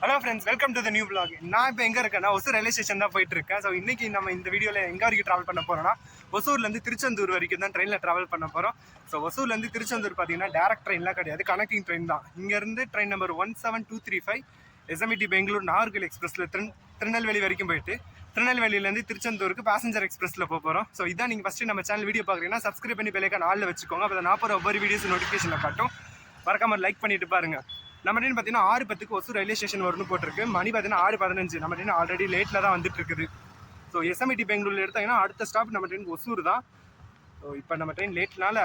Hello friends, welcome to the new vlog. நான் இப்போ எங்கே இருக்கேன்னா ஒசூர் ரயில்வே ஸ்டேஷன் தான் போயிட்டு இருக்கேன். ஸோ இன்றைக்கி நம்ம இந்த வீடியோவில் எங்கே வரைக்கும் ட்ராவல் பண்ண போகிறோம்னா ஒசூர்லேருந்து திருச்செந்தூர் வரைக்கும் தான் ட்ரெயினில் ட்ராவல் பண்ண போகிறோம். ஸோ ஒசூர்லேருந்து திருச்செந்தூர் பார்த்தீங்கன்னா டேரக்ட் ட்ரெயின்லாம் கிடையாது, கனெக்டிங் ட்ரெயின் தான். இங்கேருந்து train number 17235 SMT Bangalore Nagercoil எக்ஸ்பிரஸில் திருநெல்வேலி வரைக்கும் போயிட்டு திருநெல்வேலியிலேருந்து திருச்செந்தூருக்கு பேசஞ்சர் எக்ஸ்பிரஸில் போகிறோம். ஸோ இதான் நீங்கள் ஃபஸ்ட்டு நம்ம சேனல் வீடியோ பார்க்குறீங்கன்னா சப்ஸ்கிரைப் பண்ணி பெல்லைக்கான ஆளில் வச்சுக்கோங்க. அப்போ நான் போகிற ஒவ்வொரு வீடியோஸ் நோட்டிஃபிகேஷனில் காட்டும். மறக்காமல் லைக் பண்ணிட்டு பாருங்கள். நம்ம ட்ரெயின் பார்த்தீங்கன்னா 6:10 ஒசூர் ரயில்வே ஸ்டேஷன் வரும்னு போட்டிருக்கு. மணி பார்த்தீங்கன்னா 6:15. நம்ம ட்ரெயின் ஆல்ரெடி லேட்டில் தான் வந்துட்டு இருக்குது. ஸோ SMT பெங்களூரில் எடுத்தாங்கன்னா அடுத்த ஸ்டாப் நம்ம ட்ரெயின் ஒசூர் தான். ஸோ இப்போ நம்ம ட்ரெயின் லேட்னால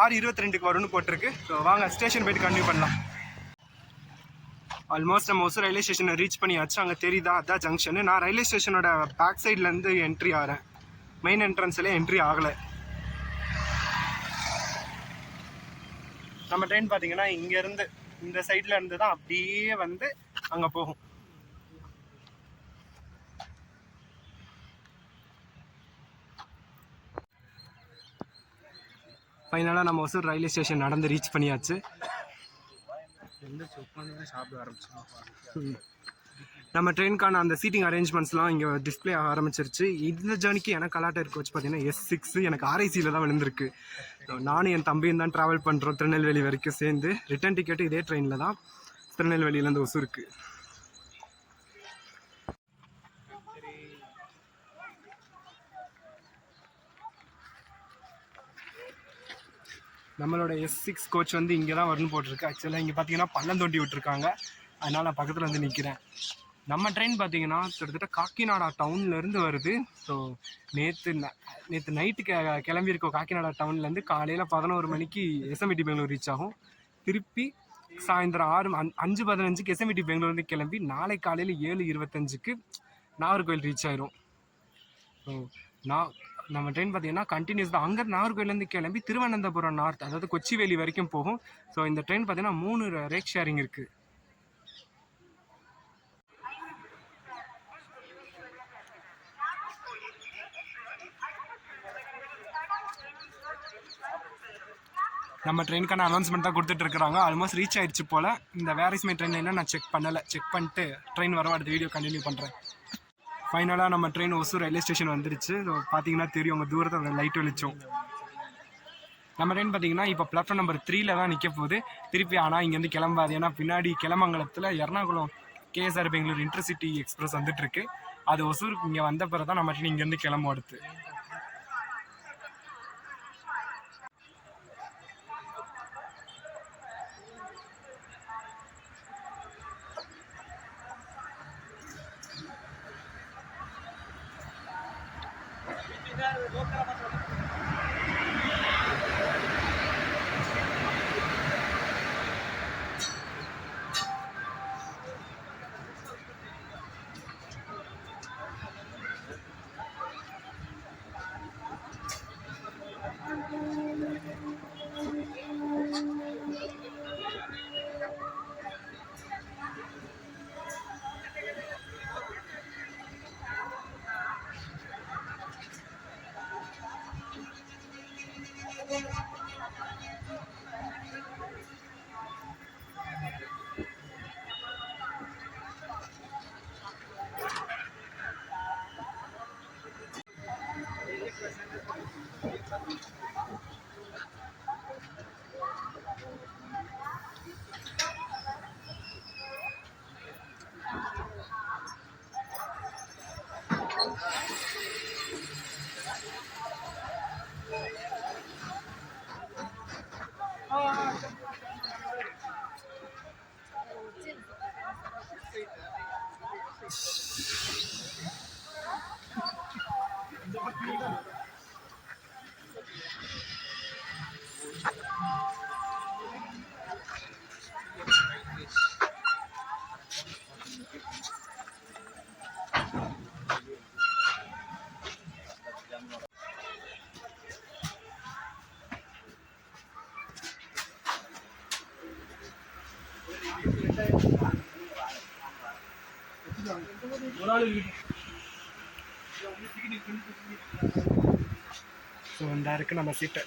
6:22 வரும்னு போட்டிருக்கு. ஸோ வாங்க ஸ்டேஷன் போய்ட்டு கண்டினியூ பண்ணலாம். ஆல்மோஸ்ட் நம்ம ஒசூர் ரயில்வே ஸ்டேஷனை ரீச் பண்ணியாச்சு. அங்கே தெரியுதா, அதான் ஜங்ஷனு. நான் ரயில்வே ஸ்டேஷனோட பேக் சைட்லேருந்து என்ட்ரி ஆகிறேன். மெயின் என்ட்ரன்ஸ்லேயே என்ட்ரி ஆகலை. நம்ம ட்ரெயின் பார்த்தீங்கன்னா இங்கேருந்து இந்த சைட்ல இருந்து தான் அப்படியே வந்து அங்கே போகும். ஃபைனலாக நம்ம ஒசூர் ரயில்வே ஸ்டேஷன் நடந்து ரீச் பண்ணியாச்சு. சாப்பிட ஆரம்பிச்சோம். நம்ம ட்ரெயினுக்கான அந்த சீட்டிங் அரேஞ்ச்மெண்ட்ஸ்லாம் இங்கே டிஸ்பிளே ஆக ஆரம்பிச்சிருச்சு. இந்த ஜேர்னிக்கு எனக்கு கலாட்டர் கோச் பார்த்தீங்கன்னா S6 எனக்கு RICயில் தான் விழுந்திருக்கு. நானும் என் தம்பியும் தான் ட்ராவல் பண்ணுறோம் திருநெல்வேலி வரைக்கும் சேர்ந்து. ரிட்டர்ன் டிக்கெட்டு இதே ட்ரெயினில் தான் திருநெல்வேலியிலேருந்து ஒசூருக்கு. நம்மளோட S6 கோச் வந்து இங்கே தான் வரணும் போட்டிருக்கு. ஆக்சுவலாக இங்கே பார்த்தீங்கன்னா பள்ளம் தோண்டி விட்டுருக்காங்க, அதனால் நான் பக்கத்தில் வந்து நிற்கிறேன். நம்ம ட்ரெயின் பார்த்தீங்கன்னா கிட்டத்தட்ட காக்கிநாடா டவுன்லேருந்து வருது. ஸோ நேற்று நைட்டு கிளம்பியிருக்கோம் காக்கிநாடா டவுன்லேருந்து. காலையில் 11 மணிக்கு SMT பெங்களூர் ரீச் ஆகும். திருப்பி சாயந்தரம் 5:15 SMT பெங்களூர்லேருந்து கிளம்பி நாளை காலையில் 7:25 நாகர்கோவில் ரீச் ஆயிரும். ஸோ நம்ம ட்ரெயின் பார்த்தீங்கன்னா கண்டினியூஸ் தான். அங்கே நாகர்கோவிலேருந்து கிளம்பி திருவனந்தபுரம் நார்த், அதாவது கொச்சிவேலி வரைக்கும் போகும். ஸோ இந்த ட்ரெயின் பார்த்தீங்கன்னா 3 ரேக் ஷேரிங் இருக்குது. நம்ம ட்ரெயினுக்கான அனௌன்ஸ்மெண்ட் தான் கொடுத்துட்டு இருக்கிறாங்க. ஆல்மோஸ்ட் ரீச் ஆயிடுச்சு போல். இந்த வேர் இஸ் மை ட்ரெயின் என்ன நான் செக் பண்ணலை. செக் பண்ணிட்டு ட்ரெயின் வர அடுத்த வீடியோ கண்டினியூ பண்ணுறேன். ஃபைனலாக நம்ம ட்ரெயின் ஒசூர் ரயில்வே ஸ்டேஷன் வந்துருச்சு. பார்த்தீங்கன்னா தெரியும் உங்கள் தூரத்தில் லைட் வெளிச்சம். நம்ம ட்ரெயின் பார்த்தீங்கன்னா இப்போ பிளாட்ஃபார்ம் நம்பர் 3 தான் நிற்க போகுது. திருப்பி ஆனால் இங்கேருந்து கிளம்பாது. ஏன்னா பின்னாடி கிளமங்கலத்தில் Ernakulam KSR Bangalore intercity express வந்துட்டுருக்கு. அது ஒசூருக்கு இங்கே வந்த பிறகு தான் நம்ம ட்ரெயின் இங்கேருந்து கிளம்பும் அடுத்து. ஸோ இந்த இருக்குது நம்ம சீட்டை.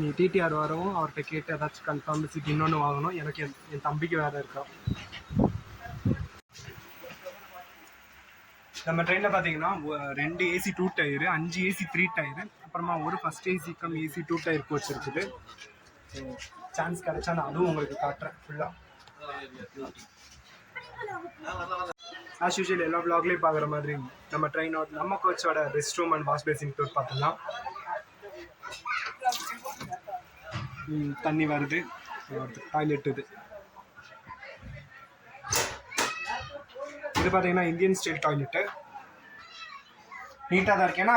நீ டிடிஆர் வரவும் அவர்கிட்ட கேட்டு ஏதாச்சும் கன்ஃபார்ம் சீட் இன்னொன்று வாங்கணும். எனக்கு என் தம்பிக்கு வேறு இருக்கா. நம்ம ட்ரெயினில் பார்த்தீங்கன்னா 2 ஏசி 2 டயரு, 5 ஏசி 3 டயரு, அப்புறமா ஒரு first AC cum AC 2 tier coach இருக்குது. ஸோ சான்ஸ் கிடைச்சா நான் அதுவும் உங்களுக்கு காட்டுறேன் ஃபுல்லாக. ஆஸ் யூஷுவல் எல்லா வ்ளாக்லேயும் பார்க்குற மாதிரி நம்ம ட்ரெயினோட நம்ம கோச்சோட rest room and wash basin tour பார்த்துக்கலாம். தண்ணி வருது, டாய்லெட் இது பார்த்தீங்கன்னா இந்தியன் ஸ்டைல் டாய்லெட்டு. நீட்டாக தான் இருக்கு. ஏன்னா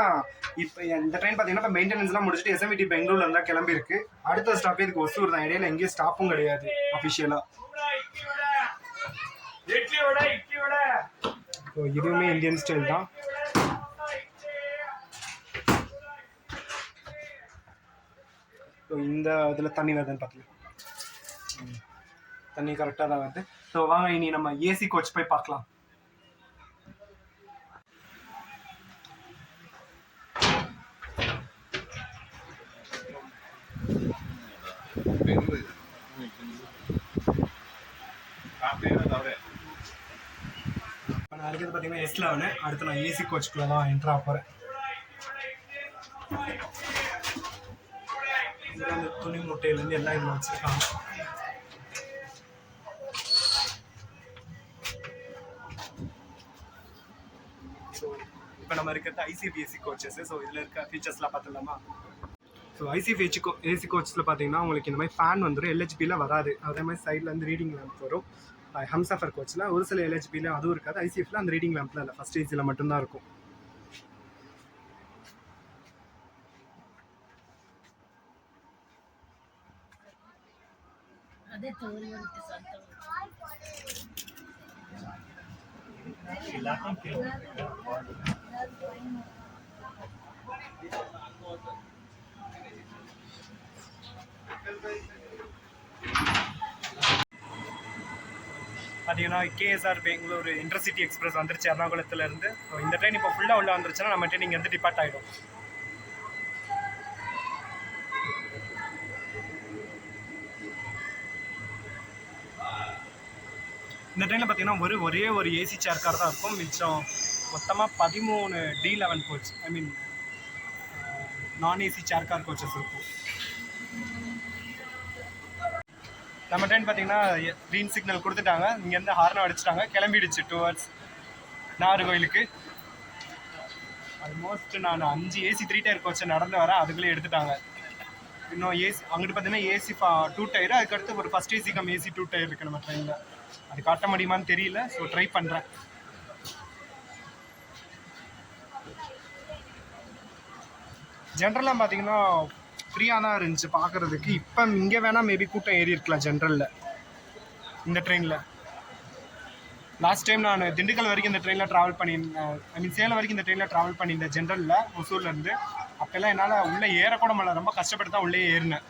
இப்போ இந்த ட்ரெயின் பார்த்தீங்கன்னா இப்போ மெயின்டெனன்ஸ்லாம் முடிச்சுட்டு எஸ்எம்விடி பெங்களூர்ல இருந்தால் கிளம்பியிருக்கு. அடுத்த ஸ்டாப் இதுக்கு ஒசூர் தான். இடையில எங்கேயும் ஸ்டாப்பும் கிடையாது அஃபிஷியலாக. ஸோ இதுவுமே இந்தியன் ஸ்டைல் தான். ஸோ இந்த இதில் தண்ணி வருதுன்னு பார்க்கலாம். தண்ணி கரெக்டாக தான் வருது. ஸோ வாங்க இனி நம்ம ஏசி கோச் போய் பார்க்கலாம். இப்போ நான் இருக்கிறது பார்த்தீங்கன்னா S11. அடுத்து நான் ஏசி கோச்சுக்குள்ள தான் என்ட்ரு ஆக போகிறேன். இந்த துணி முட்டையிலேருந்து எல்லாம் இதில் வச்சுருக்காங்க. ஸோ இப்போ நம்ம இருக்கிறது ஐசிஎஃப் ஏசி கோச்சஸ். ஸோ இதில் இருக்க ஃபீச்சர்ஸ்லாம் பார்த்துடலாமா? ஸோ ஐசிஎஃப் ஏசி கோச்சில் பார்த்தீங்கன்னா உங்களுக்கு இந்த மாதிரி ஃபேன் வந்துடும். எல்ஹெச்பியில் வராது. அதே மாதிரி சைடில் வந்து ரீடிங் லேம்ப் வரும். ஹம்சஃபர் கோச்சில் ஒரு சில எல்ஹெச்பியில் அதுவும் இருக்காது. ஐசிஎஃப்ல அந்த ரீடிங் லேம்ப்ல இல்லை, ஃபஸ்ட் ஏசியில் மட்டும்தான் இருக்கும். பார்த்தீங்கன்னா கேஎஸ்ஆர் பெங்களூர் இன்டர்சிட்டி எக்ஸ்பிரஸ் வந்துருச்சு எர்ணாகுளத்துலேருந்து. ஸோ இந்த ட்ரெயின் இப்போ ஃபுல்லாக உள்ள வந்துருச்சுன்னா நம்ம ட்ரெயின் இங்கே வந்து டிபார்ட் ஆகிடும். இந்த ட்ரெயினில் பார்த்தீங்கன்னா ஒரே ஒரு ஏசி சேர் கார் தான் இருக்கும். மிச்சம் மொத்தமாக 13 D11 கோச், ஐ மீன் நான் ஏசி சேர் கார் கோச்சஸ் இருக்கும். நம்ம ட்ரெயின் பார்த்தீங்கன்னா க்ரீன் சிக்னல் கொடுத்துட்டாங்க. இங்கேருந்து ஹார்ன் அடிச்சிட்டாங்க, கிளம்பிடுச்சு டுவர்ட்ஸ் நாகர்கோயிலுக்கு. ஆல்மோஸ்ட் நான் 5 ஏசி 3 டயர் கோச்சை நடந்து வரேன், அதுக்குள்ளே எடுத்துட்டாங்க. இன்னும் ஏசி அங்கிட்டு பார்த்தீங்கன்னா ஏசி 2 டயர், அதுக்கடுத்து ஒரு first AC cum AC 2 tier இருக்குது நம்ம ட்ரெயினில். அது காட்ட முடியுமான்னு தெரியல. ஸோ ட்ரை பண்ணுறேன். ஜென்ரலாக பார்த்தீங்கன்னா ஃப்ரீயாக தான் இருந்துச்சு பார்க்குறதுக்கு. இப்போ இங்கே வேணால் மேபி கூட்டம் ஏறி இருக்கலாம் ஜென்ரலில் இந்த ட்ரெயினில். லாஸ்ட் டைம் நான் திண்டுக்கல் வரைக்கும் இந்த ட்ரெயினில் ட்ராவல் பண்ணியிருந்தேன், ஐ மீன் சேலம் வரைக்கும் இந்த ட்ரெயினில் ட்ராவல் பண்ணியிருந்தேன் ஜென்ரலில் ஒசூர்லேருந்து. அப்போல்லாம் என்னால் உள்ளே ஏறக்கூட முடியல, ரொம்ப கஷ்டப்பட்டு தான் உள்ளே ஏறினேன்.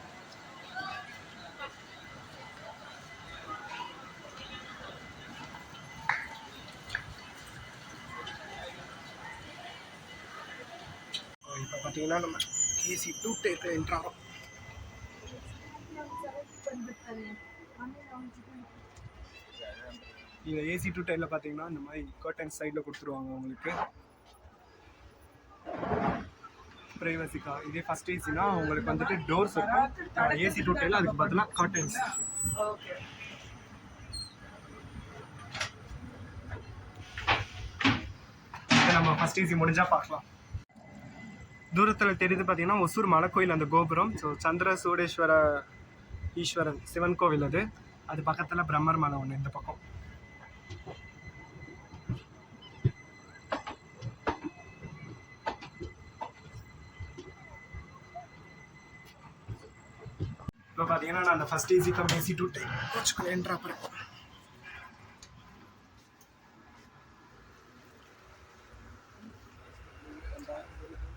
இப்போ பார்த்தீங்கன்னா நம்ம ஏசி 2 டயர் என்ட்ரு ஆகும். இந்த ஏசி 2 டயரில் பார்த்தீங்கன்னா இந்த மாதிரி கர்டன் சைடில் கொடுத்துருவாங்க உங்களுக்கு ப்ரைவசிக்கா. இதே ஃபஸ்ட் ஏசினா உங்களுக்கு வந்துட்டு டோர்ஸ் இருக்கும். ஏசி 2 டயரில் அதுக்கு பார்த்தீங்கன்னா கர்டன்ஸ். நம்ம ஃபஸ்ட் ஏசி முடிஞ்சால் பார்க்கலாம். தூரத்தில் தெரியுது பார்த்தீங்கன்னா ஒசூர் மலைக்கோயில் அந்த கோபுரம். ஸோ சந்திர சூடேஸ்வர ஈஸ்வரன் சிவன் கோவில் அது. அது பக்கத்தில் பிரம்மர் மலை ஒன்று இந்த பக்கம். இப்போ பார்த்தீங்கன்னா நான் அந்த first AC cum AC 2 tier கோச்சுக்குள்ள என்ட்ரு ஆகிறேன்.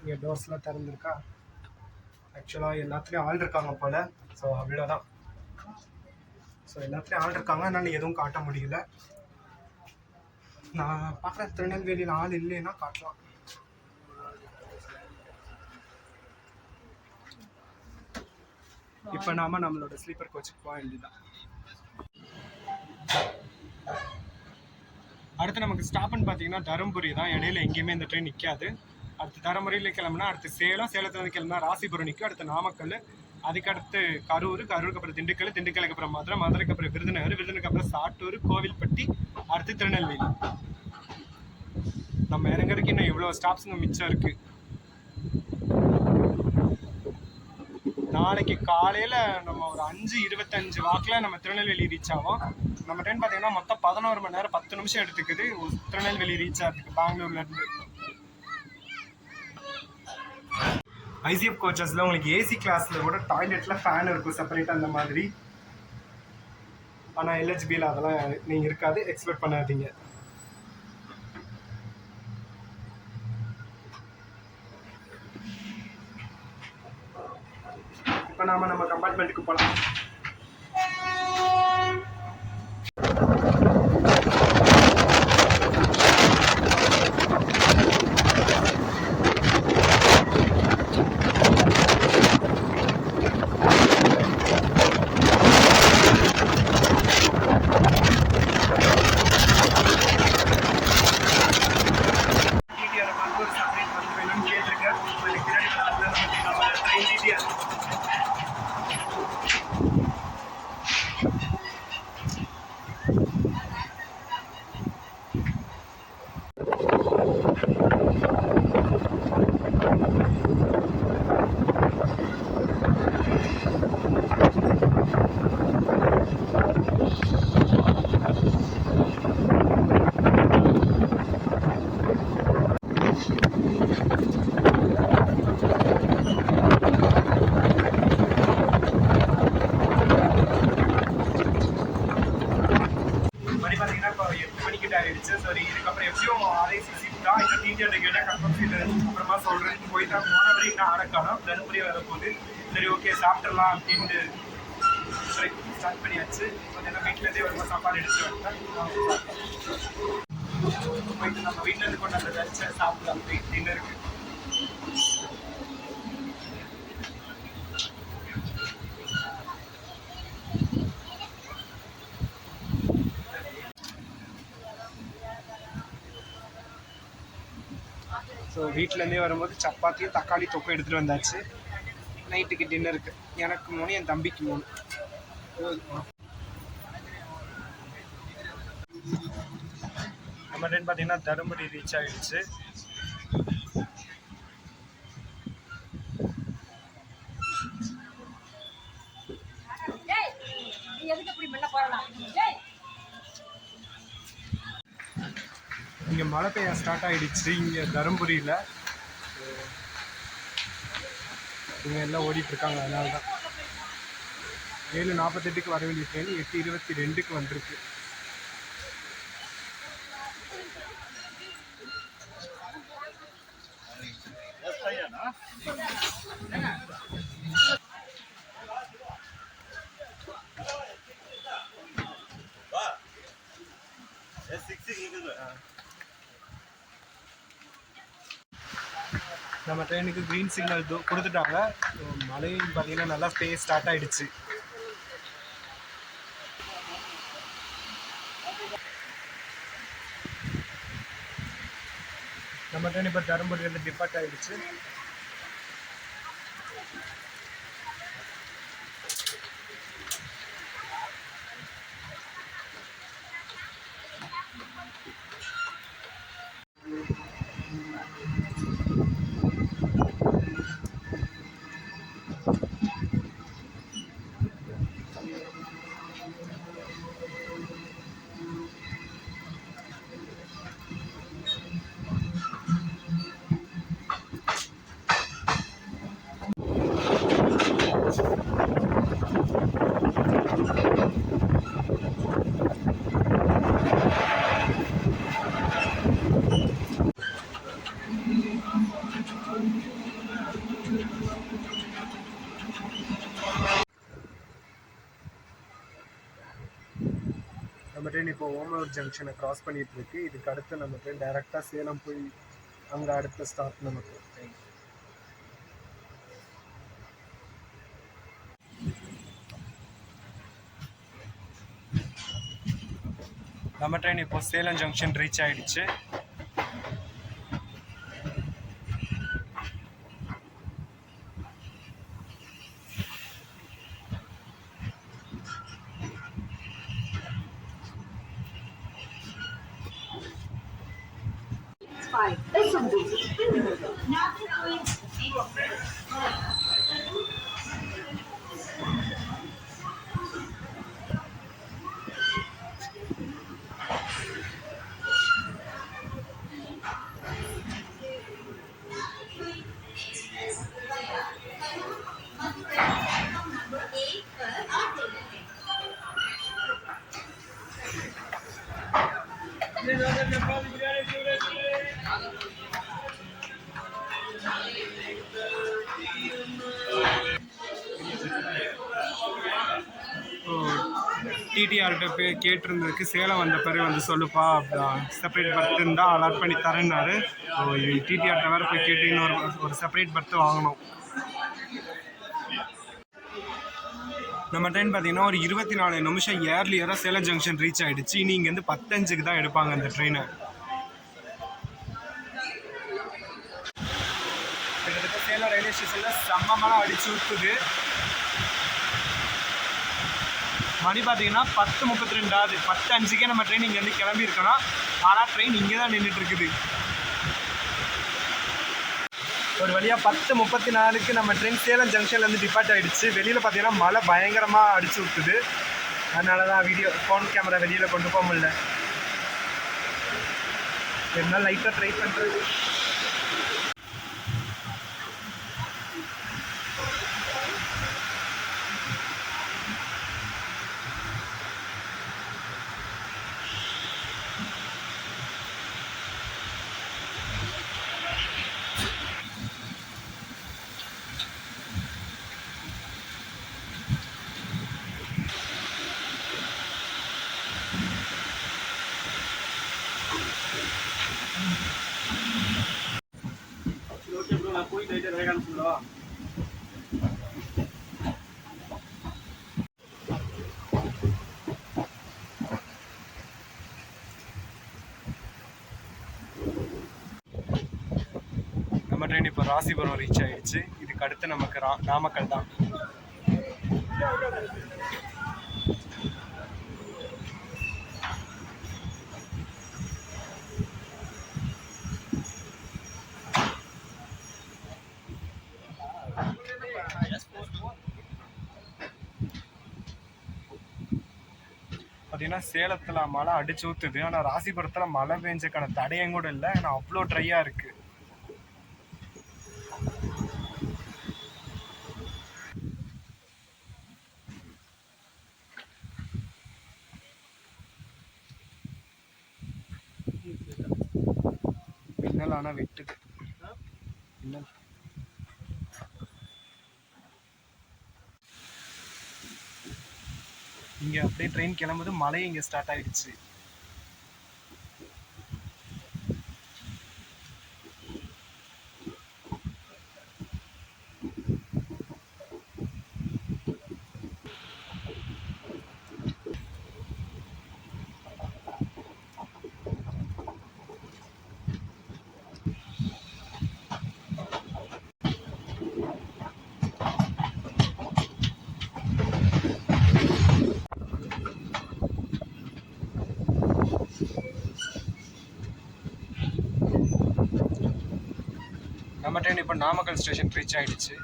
இங்கே டோர்ஸ்லாம் திறந்துருக்கா. ஆக்சுவலாக எல்லாத்துலேயும் ஆள் இருக்காங்க போல். ஸோ அவ்வளோதான். ஸோ எல்லாத்துலேயும் ஆள் இருக்காங்க, அதனால எதுவும் காட்ட முடியல. நான் பார்க்குற திருநெல்வேலியில் ஆள் இல்லைன்னா காட்டலாம். இப்போ நாம நம்மளோட ஸ்லீப்பர் கோச்சுக்கு போக வேண்டியதான். அடுத்து நமக்கு ஸ்டாப்னு பார்த்தீங்கன்னா தருமபுரி தான். இடையில எங்கேயுமே இந்த ட்ரெயின் நிற்காது. அடுத்து தருமபுரியில் கிளம்புனா அடுத்து சேலம், சேலத்துல கிளம்புனா ராசிபுரம் நிற்கும். அடுத்து நாமக்கல், அதுக்கடுத்து கரூர், கரூருக்கு அப்புறம் திண்டுக்கல், திண்டுக்கலுக்கு அப்புறம் மதுரை, மதுரைக்கு அப்புறம் விருதுநகர், விருதுநகருக்கு அப்புறம் சாத்தூர், கோவில்பட்டி, அடுத்து திருநெல்வேலி. நம்ம இறங்குறதுக்கு இன்னும் இவ்வளோ ஸ்டாப்ஸுங்க மிச்சம் இருக்கு. நாளைக்கு காலையில் நம்ம ஒரு 5:25 வாக்கில் நம்ம திருநெல்வேலி ரீச் ஆகும். நம்ம ட்ரெயின் பார்த்தீங்கன்னா மொத்தம் 11 மணி நேரம் 10 நிமிஷம் எடுத்துக்குது திருநெல்வேலி ரீச் ஆகிறதுக்கு பெங்களூர்லேருந்து. ஐசிஎஃப் கோச்சஸில் உங்களுக்கு ஏசி கிளாஸில் கூட டாய்லெட்டில் ஃபேன் இருக்கும் செப்பரேட்டாக அந்த மாதிரி. ஆனால் எல்ஹெச்பியில் அதெல்லாம் நீங்கள் இருக்காது, எக்ஸ்பெக்ட் பண்ணாதீங்க. இப்போ நம்ம கம்பார்ட்மெண்ட்டுக்கு போகலாம். சரி, இதுக்கப்புறம் எப்படியும் ஆர்ஐசி சீட் தான். இந்த டிடிஆர் கேட்டால் கன்ஃபார்ம் சீட் அப்புறமா சொல்கிறேன். போயிட்டு போன வரைக்கும் நான் ஆடக்காலம் தருமபுரி வரப்போகுது. சரி, ஓகே சாப்பிட்றலாம் அப்படின்ட்டு ஸ்டார்ட் பண்ணியாச்சு. பார்த்தீங்கன்னா வீட்டிலேருந்தே வரும்போது சாப்பாடு எடுத்துட்டு வந்துட்டேன். போயிட்டு நம்ம வீட்டிலேருந்து கொண்டு வந்த லஞ்சை சாப்பிடலாம் டின்னருக்கு. ஸோ வீட்டிலேருந்தே வரும்போது சப்பாத்தியும் தக்காளி தொக்கும் எடுத்துகிட்டு வந்தாச்சு. நைட்டுக்கு டின்னருக்கு எனக்கு 3, என் தம்பிக்கு 3. நம்ம ட்ரெயின் பார்த்தீங்கன்னா தருமபுரி ரீச் ஆகிடுச்சு. இங்கே மழை பெய்ய ஸ்டார்ட் ஆகிடுச்சு இங்கே தருமபுரியில். இங்கே எல்லாம் ஓடிட்டுருக்காங்க. அதனால தான் 7:48க்கு வர வேண்டிய ட்ரெயின் 8:22க்கு வந்திருக்கு. நம்ம ட்ரெயினுக்கு க்ரீன் சிக்னல் கொடுத்துட்டாங்க. மழையும் பார்த்தீங்கன்னா நல்லா ஸ்பேஸ் ஸ்டார்ட் ஆகிடுச்சு. நம்ம ட்ரெயின் இப்போ தருமபுரியிலேருந்து டிபார்ட் ஆகிடுச்சு. நம்ம ட்ரெயின் இப்போ ஓமலூர் ஜங்ஷனை கிராஸ் பண்ணிட்டு இருக்கு. இதுக்கு அடுத்து நம்ம ட்ரெயின் டைரெக்டாக சேலம் போய் அங்கே அடுத்த ஸ்டாப் நமக்கு ட்ரெயின். நம்ம ட்ரெயின் இப்போ சேலம் ஜங்ஷன் ரீச் ஆகிடுச்சு. டிடிஆர்கிட்ட போய் கேட்டிருந்ததுக்கு சேலம் வந்த பிறகு வந்து சொல்லுப்பா செப்பரேட் பர்த் இருந்தால் அலாட் பண்ணி தரேன்னாரு. டிடிஆர்கிட்ட வேறு போய் கேட்டு இன்னொரு செப்பரேட் பர்த்து வாங்கணும். நம்ம ட்ரெயின் பார்த்தீங்கன்னா ஒரு 24 நிமிஷம் ஏர்லியராக சேலம் ஜங்ஷன் ரீச் ஆகிடுச்சு. இனி இங்கேருந்து 10:05 தான் எடுப்பாங்க அந்த ட்ரெயினை. கிட்டத்தட்ட சேலம் ரயில்வே ஸ்டேஷனில் செம்மமாக அடிச்சு ஊற்றுது. மணி பார்த்தீங்கன்னா 10:32 ஆகுது. 10:05க்கே நம்ம ட்ரெயின் இங்கேருந்து கிளம்பியிருக்கணும். ஆனால் ட்ரெயின் இங்கே தான் நின்றுட்டு இருக்குது. ஒரு வழியாக 10:34க்கு நம்ம ட்ரெயின் சேலம் ஜங்ஷன்லேருந்து டிபார்ட் ஆகிடுச்சு. வெளியில் பார்த்தீங்கன்னா மழை பயங்கரமாக அடிச்சு விட்டுது. அதனால தான் ஃபோன் கேமரா வெளியில் கொண்டு போக முடியல. இருந்தாலும் லைட்டாக ட்ரை பண்ணுறது. நம்ம ட்ரெயின் இப்போ ராசிபுரம் ரீச் ஆகிடுச்சு. இதுக்கு அடுத்து நமக்கு நாமக்கல் தான். பார்த்தீங்கன்னா சேலத்தில் மழை அடிச்சு ஊற்றுது. ஆனால் ராசிபுரத்தில் மழை பெஞ்சக்கான தடையும் கூட இல்லை. ஆனால் அவ்வளோ ட்ரையாக இருக்குது. மின்னல் ஆனால் வெட்டுது. மின்னல் இங்கே அப்படியே ட்ரெயின் கிளம்புது. மழை இங்கே ஸ்டார்ட் ஆகிடுச்சு. நம்ம ட்ரெயின் இப்போ நாமக்கல் ஸ்டேஷன் ரீச் ஆகிடுச்சு.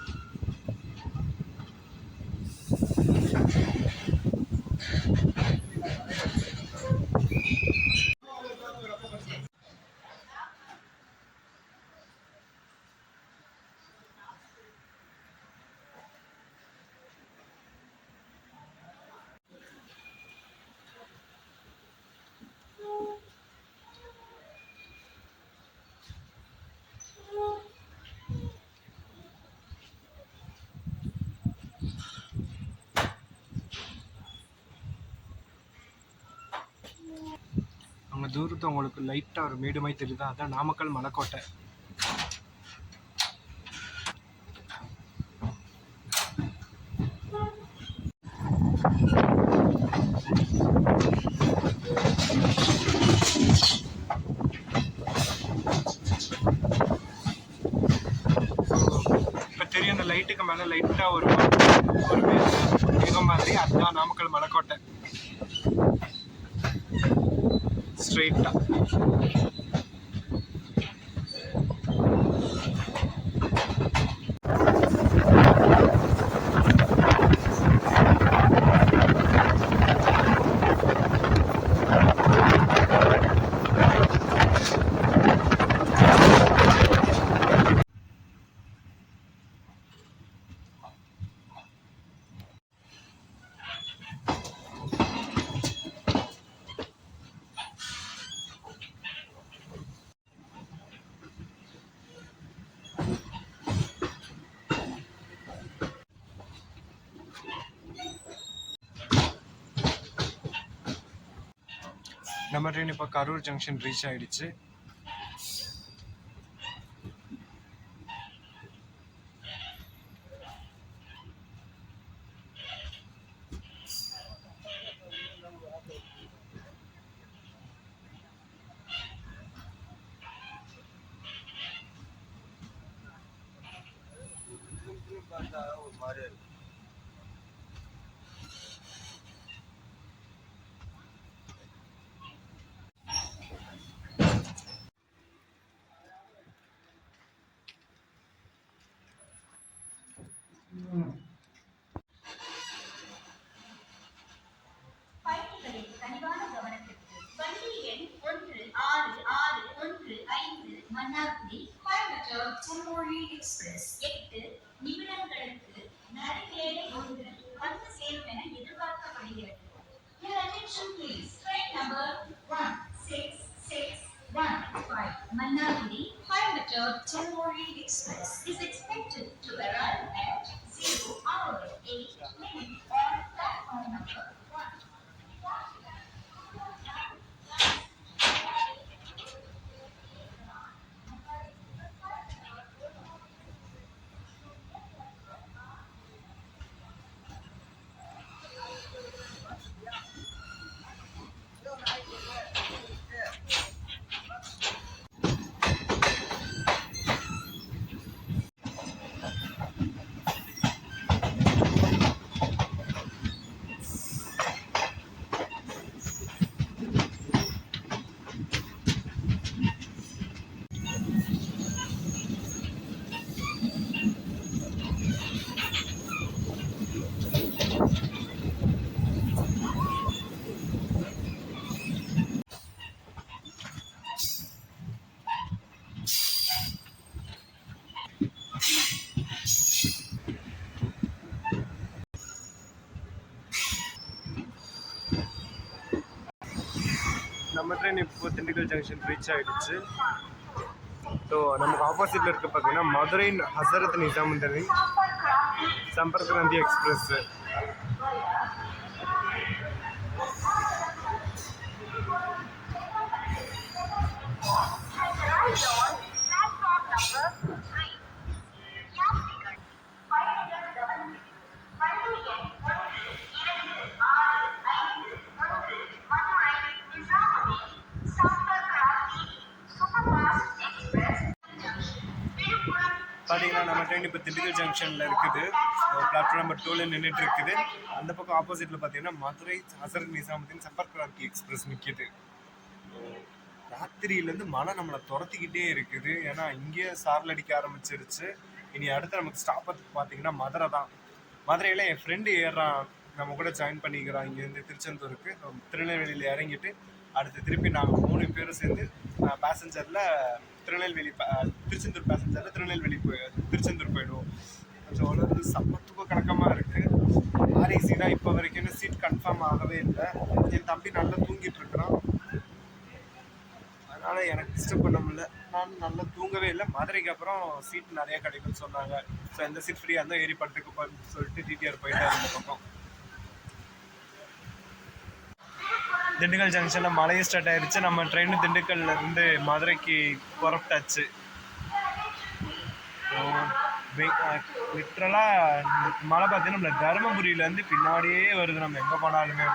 அங்கே தூரத்தை உங்களுக்கு லைட்டாக ஒரு மேடு மாதிரி தெரியுதா? அதான் நாமக்கல் மலைக்கோட்டை. ஸ்ட்ரெயிட்டாக ஒரு மேகம் மாதிரி, அதுதான் நாமக்கல் மலைக்கோட்டை. ஸ்ட்ரெயிட்டாக நம்ம ட்ரெயின் இப்போ கரூர் ஜங்ஷன் ரீச் ஆயிடுச்சு. எக்ஸ்பிரஸ் 8 நிமிடங்களுக்கு நடைமேடை ஒன்று வந்து சேரும் என எதிர்பார்க்கப்படுகிறது. Your attention please. Train number 16615 Manapuri Coimbatore Chennai Express is expected to arrive at 0 hour 8 minutes on platform number 1. நம்ம ட்ரெயின் இப்போ திண்டுக்கல் ஜங்ஷன் ரீச் ஆகிடுச்சு. ஸோ நமக்கு ஆப்போசிட்டில் இருக்க பார்த்தீங்கன்னா மதுரை ஹசரத் நிசாமுதீன் சம்பர்க் கிராந்தி எக்ஸ்பிரஸ்ஸு. பார்த்தீங்கன்னா நம்ம ட்ரெயின் இப்போ திண்டுக்கல் ஜங்ஷனில் இருக்குது. பிளாட்ஃபார்ம் நம்பர் 2ல் நின்றுட்டு இருக்குது. அந்த பக்கம் ஆப்போசிட்டில் பார்த்தீங்கன்னா மதுரை ஹசரத் நிசாமுதீன் சம்பர்க் கிராந்தி எக்ஸ்பிரஸ் நிற்கிது. ராத்திரியிலேருந்து மழை நம்மளை துரத்திக்கிட்டே இருக்குது. ஏன்னா இங்கேயே சாரல் அடிக்க ஆரம்பிச்சிருச்சு. இனி அடுத்து நமக்கு ஸ்டாப்பத்துக்கு பார்த்தீங்கன்னா மதுரை தான். மதுரையில் என் ஃப்ரெண்டு ஏறுறான், நம்ம கூட ஜாயின் பண்ணிக்கிறான். இங்கேருந்து திருச்செந்தூருக்கு திருநெல்வேலியில் இறங்கிட்டு அடுத்து திருப்பி நாங்கள் 3 பேரும் சேர்ந்து பேசஞ்சரில் திருநெல்வேலி திருச்செந்தூர் பேசஞ்சரில் திருச்செந்தூர் போயிடுவோம். கொஞ்சம் உணர்ந்து சம்பத்துக்கும் கணக்கமாக இருக்குது. ஆர்ஏசி தான் இப்போ வரைக்கும் சீட் கன்ஃபார்ம் ஆகவே இல்லை. என் தம்பி நல்லா தூங்கிட்டு இருக்கிறான், அதனால் எனக்கு டிஸ்டர்ப் பண்ண முடியல. நான் நல்லா தூங்கவே இல்லை. மதுரைக்கு அப்புறம் சீட் நிறையா கிடைக்கும்னு சொன்னாங்க. ஸோ எந்த சீட் ஃப்ரீயாக இருந்தால் ஏறி படுத்துக்கு சொல்லிட்டு டிடிஆர் போயிட்டார். இந்த பக்கம் திண்டுக்கல் ஜங்ஷனில் மழையே ஸ்டார்ட் ஆயிடுச்சு. நம்ம ட்ரெயின் திண்டுக்கல்ல இருந்து மதுரைக்கு புறப்பட்டாச்சு. லிட்ரலாக மழை பார்த்தீங்கன்னா நம்மள தருமபுரியிலேருந்து பின்னாடியே வருது. நம்ம எங்கே போனாலுமே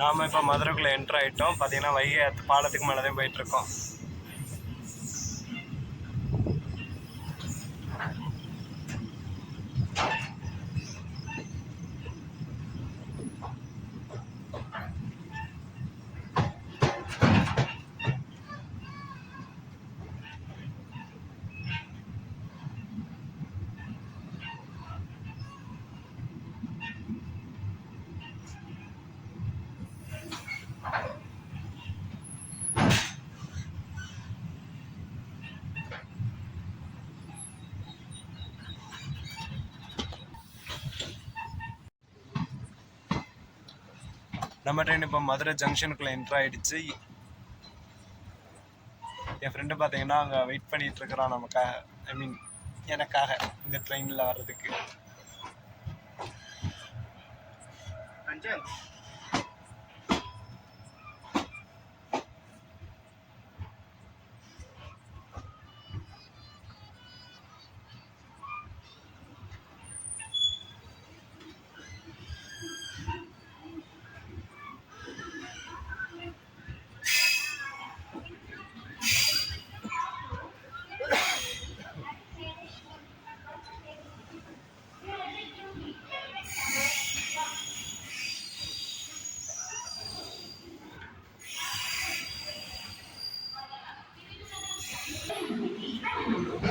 நாம் இப்போ மதுரைக்குள்ளே என்ட்ரு ஆகிட்டோம். பார்த்தீங்கன்னா வைகை ஆத்து பாலத்துக்கு மேலே தான் போயிட்டுருக்கோம். நம்ம ட்ரெயின் இப்போ மதுரை ஜங்ஷனுக்குள்ளே என்ட்ரு ஆகிடுச்சு. என் ஃப்ரெண்டு பார்த்தீங்கன்னா அங்கே வெயிட் பண்ணிகிட்டு இருக்கிறான் நமக்காக, ஐ மீன் எனக்காக இந்த ட்ரெயினில் வர்றதுக்கு.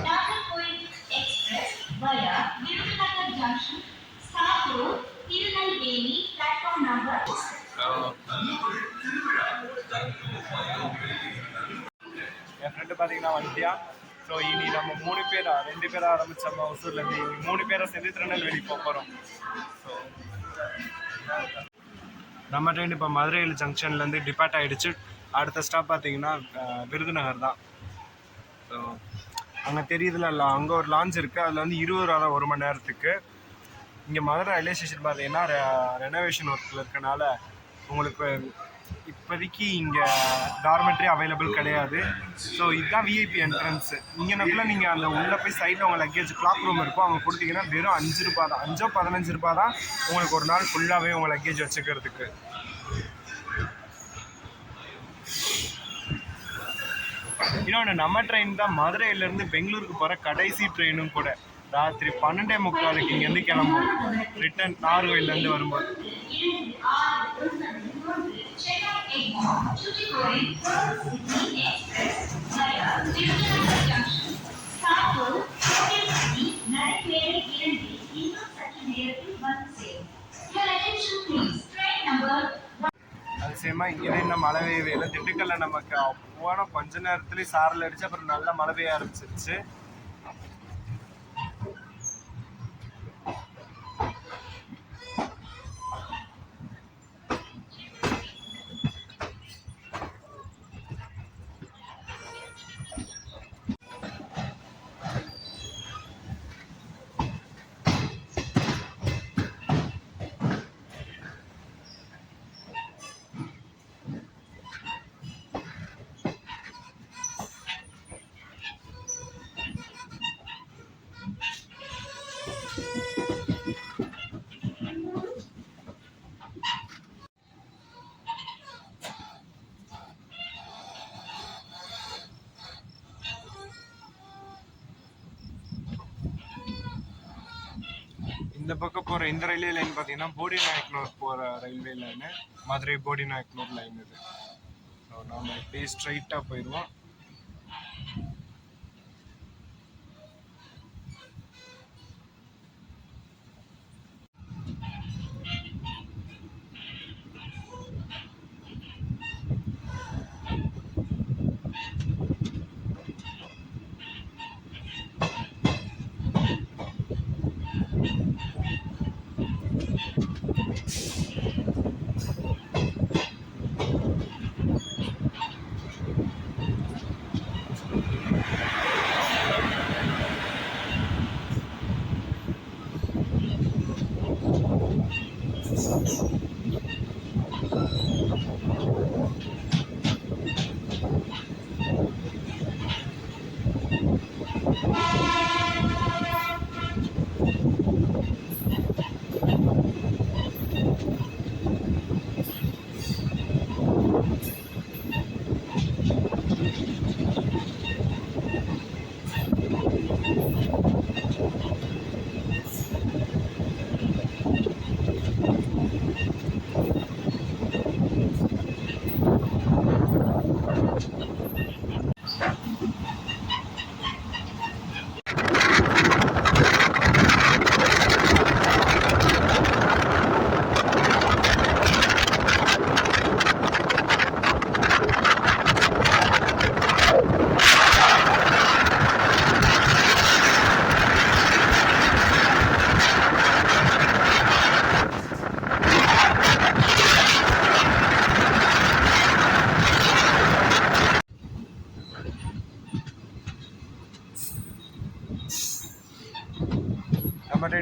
Nagarkoil Express via Virudhunagar Junction, South Road, Tirunelveli, platform number. என் ஃப்ரெண்டு பார்த்தீங்கன்னா வந்துட்டியா. ஸோ இனி நம்ம 2 பேர் ஆரம்பித்தோம் ஒசூர்லேருந்து. இனி 3 பேரை சேர்ந்து திருநெல்வேலி போக போகிறோம். ஸோ நம்ம ட்ரெயின் இப்போ மதுரை ஜங்ஷன்லேருந்து டிபார்ட் ஆகிடுச்சு. அடுத்த ஸ்டாப் பார்த்தீங்கன்னா விருதுநகர் தான். ஸோ அங்கே தெரியுதுல, அங்கே ஒரு லான்ச் இருக்குது. அதில் வந்து 20 ரூபா 1 மணி நேரத்துக்கு. இங்கே மதுரை ரயில்வே ஸ்டேஷன் பார்த்தீங்கன்னா ரெனோவேஷன் ஒர்க்கில் இருக்கனால உங்களுக்கு இப்போதைக்கு இங்கே டார்மெட்ரி அவைலபிள் கிடையாது. ஸோ இதுதான் விஐபி என்ட்ரன்ஸு. இங்கேனக்குள்ளே நீங்கள் அந்த உள்ளே போய் சைடில் உங்கள் லக்கேஜ் கிளாக் ரூம் இருக்கும், அவங்க கொடுத்தீங்கன்னா வெறும் 5 ரூபா தான், 5 15 ரூபா தான் உங்களுக்கு ஒரு நாள் ஃபுல்லாகவே உங்கள் லக்கேஜ் வச்சுக்கிறதுக்கு. இன்னொன்று, நம்ம ட்ரெயின் தான் மதுரையிலேருந்து பெங்களூருக்கு போகிற கடைசி ட்ரெயினும் கூட. ராத்திரி 12:45 இங்கேருந்து கிளம்பும், ரிட்டன் நாகர்கோயிலேருந்து வரும்போது. அதிசயமா இங்கே இன்னும் மழை பெய்யவே. திண்டுக்கல்ல நமக்கு போன கொஞ்ச நேரத்துலேயே சாரல் அடிச்சு அப்புறம் நல்லா மழை பெய்ய ஆரம்பிச்சிருச்சு. இந்த பக்கம் போகிற இந்த ரயில்வே லைன் பார்த்தீங்கன்னா போடி நாயக்கனூர் போகிற ரயில்வே லைனு, மதுரை போடி நாயக்கனூர் லைன் இது. ஸோ நாம் இப்படியே ஸ்ட்ரைட்டாக போயிடுவோம்.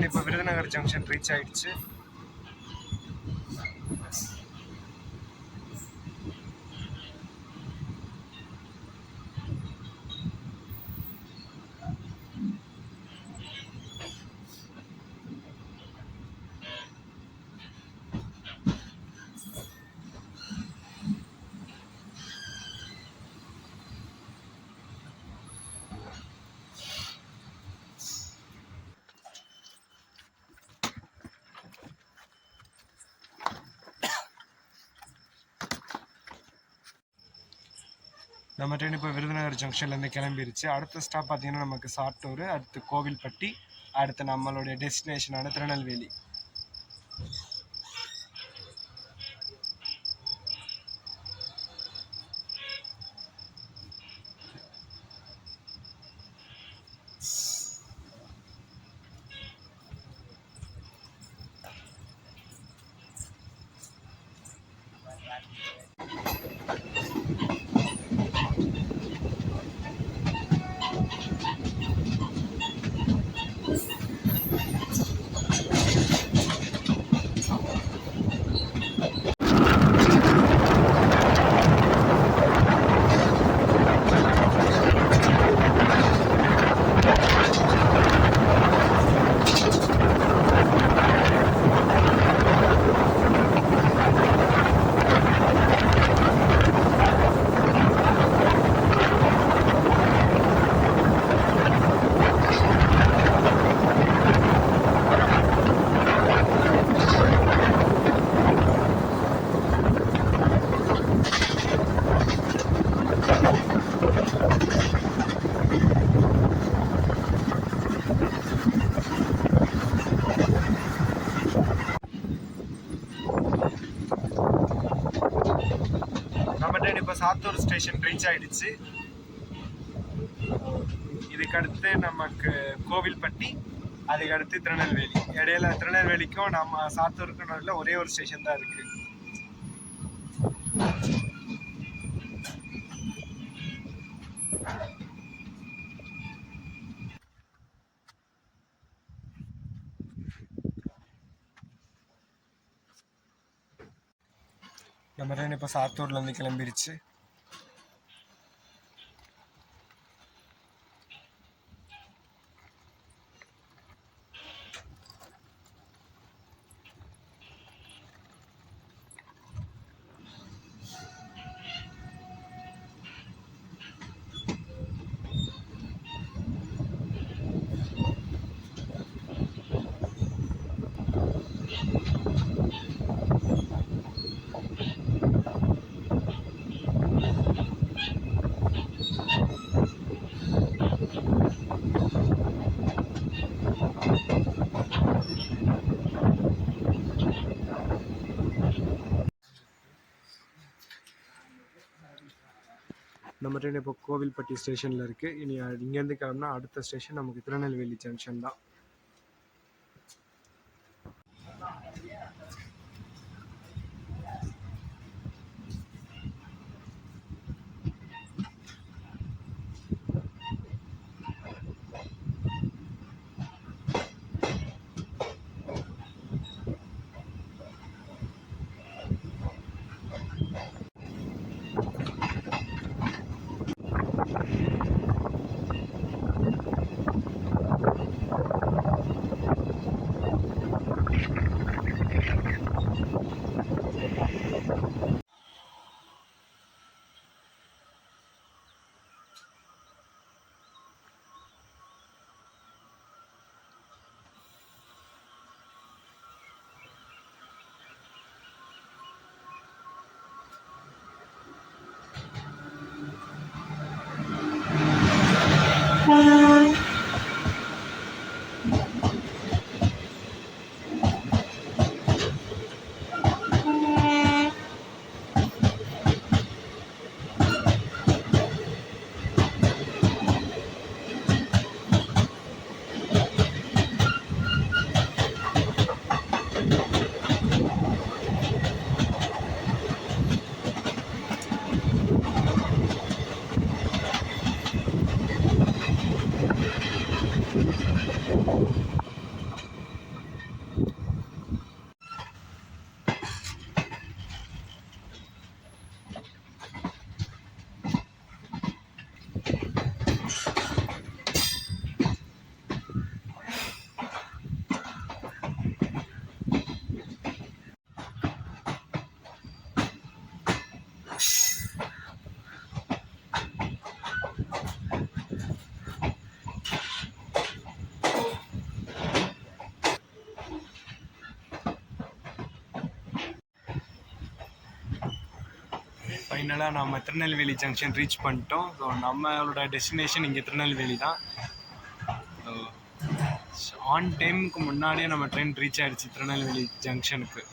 ட்ரெயின் இப்போ விருதுநகர் ஜங்ஷன் ரீச் ஆயிடுச்சு. நம்ம ட்ரெயின் இப்போ விருதுநகர் ஜங்ஷன்லேருந்து கிளம்பிருச்சு. அடுத்த ஸ்டாப் பார்த்தீங்கன்னா நமக்கு சாத்தூர், அடுத்து கோவில்பட்டி, அடுத்து நம்மளுடைய டெஸ்டினேஷனான திருநெல்வேலி. நம்ம ட்ரெயின் இப்போ சாத்தூர் ஸ்டேஷன் ரீச் ஆயிடுச்சு. இதுக்கடுத்து நமக்கு கோவில்பட்டி, அதுக்கடுத்து திருநெல்வேலி. இடையில திருநெல்வேலிக்கும் நம்ம சாத்தூருக்கும் நடுவில் ஒரே ஒரு ஸ்டேஷன் தான் இருக்கு. நம்ம ட்ரெயின் இப்போ சாத்தூர்லேருந்து கிளம்பிருச்சு. நம்ம ட்ரெயின் இப்போ கோவில்பட்டி ஸ்டேஷனில் இருக்குது. இனி இங்கேருந்து கிளம்புனா அடுத்த ஸ்டேஷன் நமக்கு திருநெல்வேலி ஜங்ஷன் தான். ஃபைனலாக நம்ம திருநெல்வேலி ஜங்ஷன் ரீச் பண்ணிட்டோம். ஸோ நம்மளோட டெஸ்டினேஷன் இங்கே திருநெல்வேலி தான். ஸோ ஆன் டைமுக்கு முன்னாடியே நம்ம ட்ரெயின் ரீச் ஆகிடுச்சு திருநெல்வேலி ஜங்ஷனுக்கு.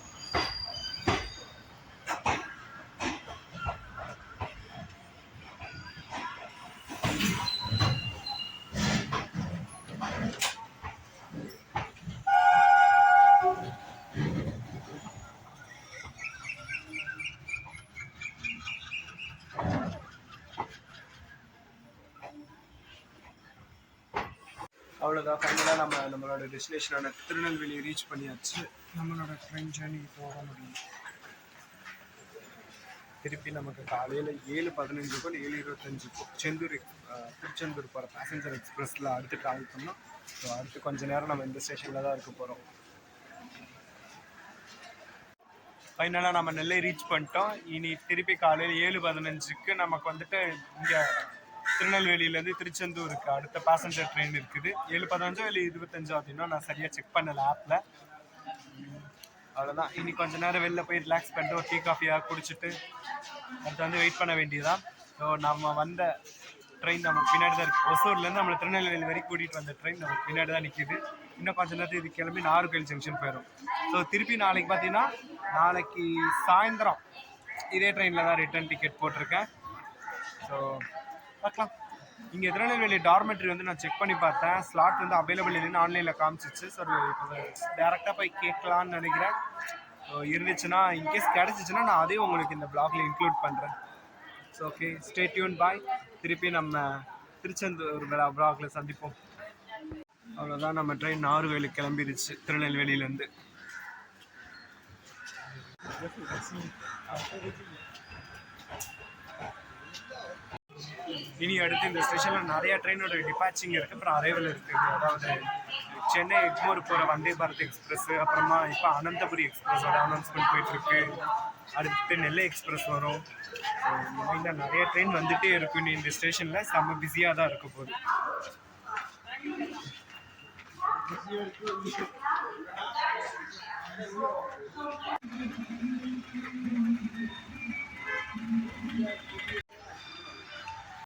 அவ்வளோதான், ஃபைனலாக நம்மளோட டெஸ்டினேஷனான திருநெல்வேலி ரீச் பண்ணியாச்சு. நம்மளோட ட்ரெயின் ஜேர்னி போக முடியும். திருப்பி நமக்கு காலையில் 7:15க்கும் 7:25க்கும் திருச்செந்தூர் போகிற பேசஞ்சர் எக்ஸ்பிரஸில் அடுத்து ட்ராவல் பண்ணோம். ஸோ அடுத்து கொஞ்சம் நேரம் நம்ம இந்த ஸ்டேஷனில் தான் இருக்க போகிறோம். ஃபைனலாக நம்ம நெல்லை ரீச் பண்ணிட்டோம். இனி திருப்பி காலையில் 7:15க்கு நமக்கு வந்துட்டு இங்கே திருநெல்வேலியிலேருந்து திருச்செந்தூருக்கு அடுத்த பேசஞ்சர் ட்ரெயின் இருக்குது. 7:15 இல்லை 7:25 அப்படின்னா நான் சரியாக செக் பண்ணல ஆப்பில். அவ்வளோதான், இனி கொஞ்சம் நேரம் வெளில போய் ரிலாக்ஸ் பண்ணிட்டு ஒரு டீ காஃபியாக குடிச்சிட்டு அடுத்து வந்து வெயிட் பண்ண வேண்டியதுதான். ஸோ நம்ம வந்த ட்ரெயின் நமக்கு பின்னாடி தான் இருக்குது. ஒசூர்லேருந்து நம்மளை திருநெல்வேலி வரைக்கும் கூட்டிகிட்டு வந்த ட்ரெயின் நமக்கு பின்னாடி தான் நிற்கிது. இன்னும் கொஞ்சம் நேரத்தில் இது கிளம்பி நாகர்கோவில் ஜங்ஷன் போயிடும். ஸோ திருப்பி நாளைக்கு பார்த்தீங்கன்னா நாளைக்கு சாயந்தரம் இதே ட்ரெயினில் தான் ரிட்டர்ன் டிக்கெட் போட்டிருக்கேன். ஸோ பார்க்கலாம். இங்கே திருநெல்வேலி டார்மெட்ரி வந்து நான் செக் பண்ணி பார்த்தேன். ஸ்லாட் வந்து அவைலபிள் இல்லைன்னு ஆன்லைனில் காமிச்சிச்சு. ஸோ இப்போ டேரெக்டாக போய் கேட்கலான்னு நினைக்கிறேன். ஸோ இருந்துச்சுன்னா இன்கேஸ் கிடச்சிச்சின்னா நான் அதையும் உங்களுக்கு இந்த ப்ளாகில் இன்க்ளூட் பண்ணுறேன். ஸோ ஓகே, ஸ்டே டியூன் பாய். திருப்பி நம்ம திருச்செந்தூர் ப்ளாகில் சந்திப்போம். அவ்வளோதான், நம்ம ட்ரெயின் நாகர்கோவிலுக்கு கிளம்பிடுச்சு திருநெல்வேலியிலேருந்து. இனி அடுத்து இந்த ஸ்டேஷனில் நிறைய ட்ரெயினோட டிபாச்சிங் இருக்குது, அப்புறம் அரைவல் இருக்குது. அதாவது சென்னை எக்மோர் போகிற வந்தே பாரத் எக்ஸ்பிரஸ், அப்புறமா இப்போ அனந்தபுரி எக்ஸ்பிரஸோட அனௌன்ஸ்மெண்ட் போயிட்டுருக்கு. அடுத்து நெல்லை எக்ஸ்பிரஸ் வரும். ஸோ இந்த மாதிரி நிறைய ட்ரெயின் வந்துகிட்டே இருக்கும். இந்த ஸ்டேஷனில் செம்ம பிஸியாக தான் இருக்க போகுது.